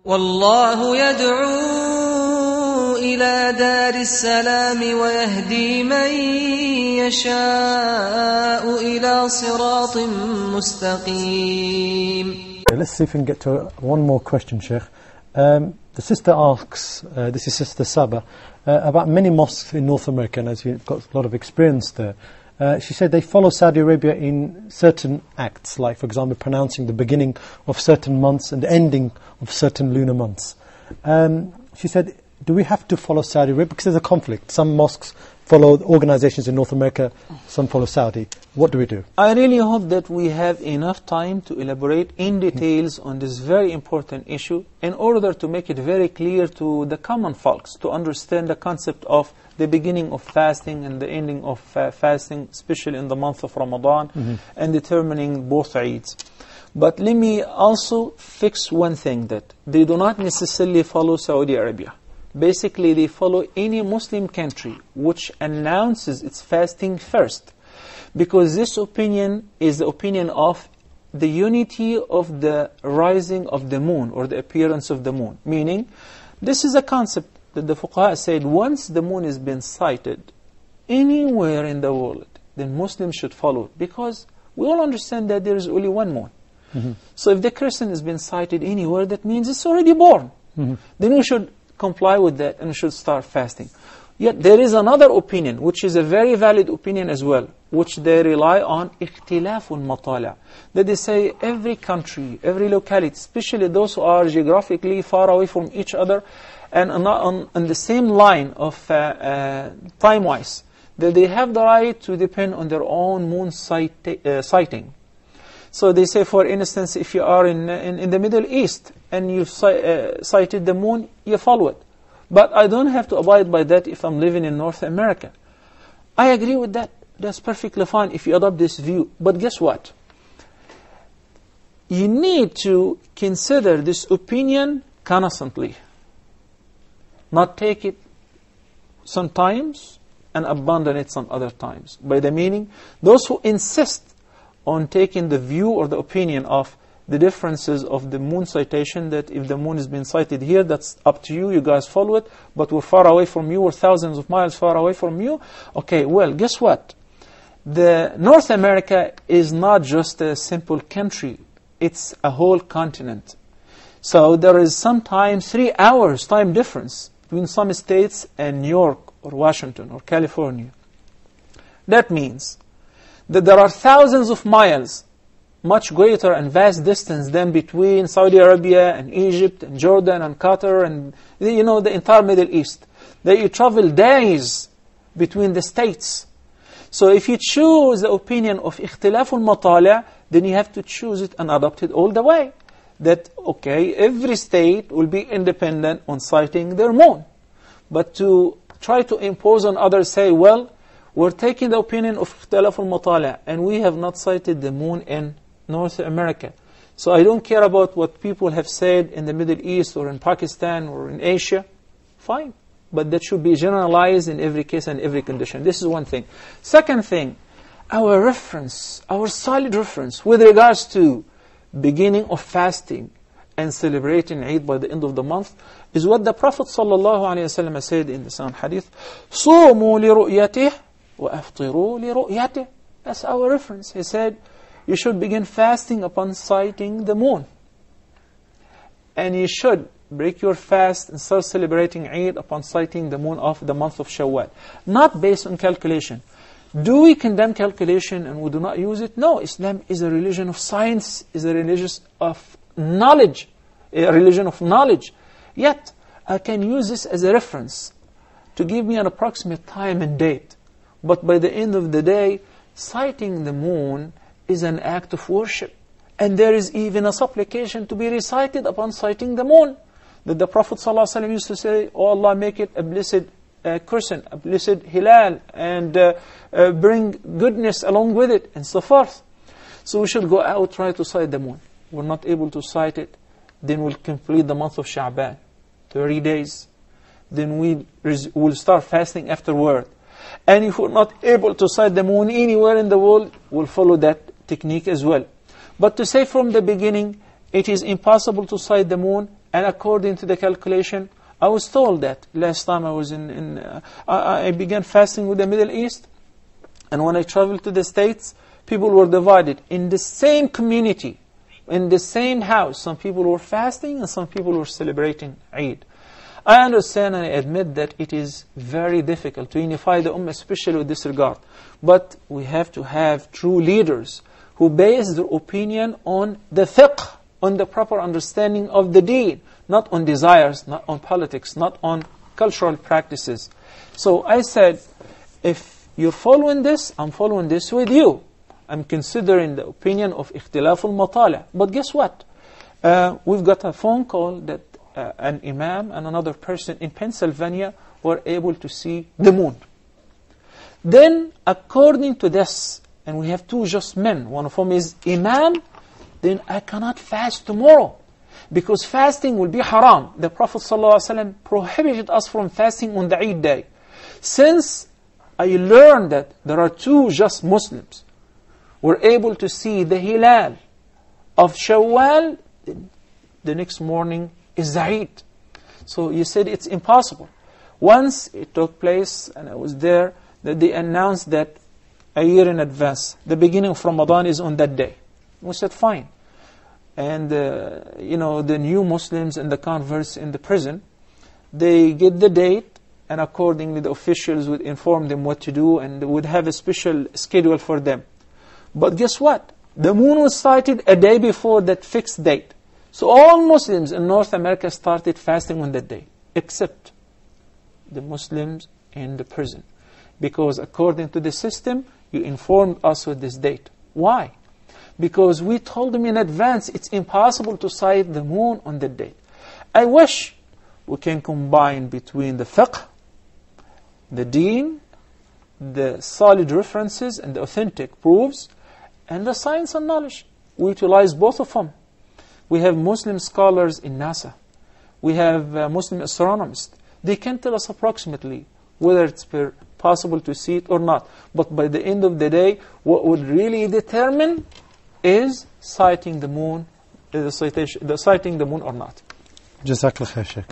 والله يدعو إلى دار السلام ويهدي من يشاء إلى صراط مستقيم. Let's see if we can get to one more question, Sheikh. The sister asks, this is Sister Saba, about many mosques in North America, and as you've got a lot of experience there. She said they follow Saudi Arabia in certain acts, like, for example, pronouncing the beginning of certain months and the ending of certain lunar months. She said, do we have to follow Saudi Arabia? Because there's a conflict. Some mosques follow organizations in North America, some follow Saudi. What do we do? I really hope that we have enough time to elaborate in details on this very important issue in order to make it very clear to the common folks to understand the concept of the beginning of fasting and the ending of fasting, especially in the month of Ramadan, and determining both Eids. But let me also fix one thing, that they do not necessarily follow Saudi Arabia. Basically, they follow any Muslim country which announces its fasting first. Because this opinion is the opinion of the unity of the rising of the moon, or the appearance of the moon. Meaning, this is a concept that the fuqaha said, once the moon has been sighted anywhere in the world, then Muslims should follow it. Because we all understand that there is only one moon. So if the crescent has been sighted anywhere, that means it's already born. Then we should comply with that and we should start fasting. Yet there is another opinion, which is a very valid opinion as well, which they rely on, اختلاف المطالع. That they say every country, every locality, especially those who are geographically far away from each other, and on the same line of time-wise, that they have the right to depend on their own moon sighting. So they say, for instance, if you are in the Middle East and you've sighted the moon, you follow it. But I don't have to abide by that if I'm living in North America. I agree with that. That's perfectly fine if you adopt this view. But guess what? You need to consider this opinion constantly. Not take it sometimes and abandon it some other times. By the meaning, those who insist on taking the view or the opinion of the differences of the moon citation, that if the moon has been sighted here, that's up to you, you guys follow it, but we're far away from you, we're thousands of miles far away from you. Okay, well, guess what? The North America is not just a simple country, it's a whole continent. So there is sometimes 3 hours time difference between some states and New York or Washington or California. That means that there are thousands of miles, much greater and vast distance than between Saudi Arabia and Egypt and Jordan and Qatar and the entire Middle East. That you travel days between the states. So if you choose the opinion of اختلاف المطالع, then you have to choose it and adopt it all the way. That, okay, every state will be independent on sighting their moon. But to try to impose on others, say, well, we're taking the opinion of اختلاف المطالع and we have not sighted the moon in North America. So I don't care about what people have said in the Middle East or in Pakistan or in Asia. Fine. But that should be generalized in every case and every condition. This is one thing. Second thing, our reference, our solid reference with regards to beginning of fasting and celebrating Eid by the end of the month is what the Prophet ﷺ said in the Sahih Hadith, صُومُوا لِرُؤْيَتِهِ وَأَفْطِرُوا لِرُؤْيَتِهِ. That's our reference. He said, you should begin fasting upon sighting the moon. And you should break your fast and start celebrating Eid upon sighting the moon of the month of Shawwal. Not based on calculation. Do we condemn calculation and we do not use it? No, Islam is a religion of science, is a religion of knowledge, a religion of knowledge. Yet, I can use this as a reference to give me an approximate time and date. But by the end of the day, sighting the moon is an act of worship. And there is even a supplication to be recited upon sighting the moon. That the Prophet ﷺ used to say, oh Allah, make it a blessed crescent, a blessed hilal, and bring goodness along with it, and so forth. So we should go out, try to sight the moon. We're not able to sight it, then we'll complete the month of Sha'ban, 30 days. Then we'll start fasting afterward. And if we're not able to sight the moon anywhere in the world, we'll follow that technique as well. But to say from the beginning, it is impossible to sight the moon, And according to the calculation, I was told that last time I was I began fasting with the Middle East. And when I traveled to the States, people were divided in the same community, in the same house. Some people were fasting and some people were celebrating Eid. I understand and I admit that it is very difficult to unify the Ummah, especially with this regard. But we have to have true leaders who base their opinion on the fiqh, on the proper understanding of the deen, not on desires, not on politics, not on cultural practices. So I said, if you're following this, I'm following this with you. I'm considering the opinion of ikhtilaf al-matala. But guess what? We've got a phone call that an imam and another person in Pennsylvania were able to see the moon. Then, according to this, and we have two just men, one of whom is imam, then I cannot fast tomorrow, because fasting will be haram. The Prophet ﷺ prohibited us from fasting on the Eid day. Since I learned that there are two just Muslims were able to see the hilal of Shawwal, the next morning is the Eid. So you said it's impossible. Once it took place, and I was there, that they announced that a year in advance, the beginning of Ramadan is on that day. We said fine. And the new Muslims and the converts in the prison, they get the date, and accordingly the officials would inform them what to do, and they would have a special schedule for them. But guess what? The moon was sighted a day before that fixed date. So all Muslims in North America started fasting on that day, except the Muslims in the prison. Because according to the system, you informed us with this date. Why? Because we told them in advance it's impossible to sight the moon on that date. I wish we can combine between the fiqh, the deen, the solid references and the authentic proofs, and the science and knowledge. We utilize both of them. We have Muslim scholars in NASA. We have Muslim astronomers. They can tell us approximately whether it's possible to see it or not. But by the end of the day, what would really determine is sighting the moon, sighting the moon or not. Jazakallah khair, Sheikh.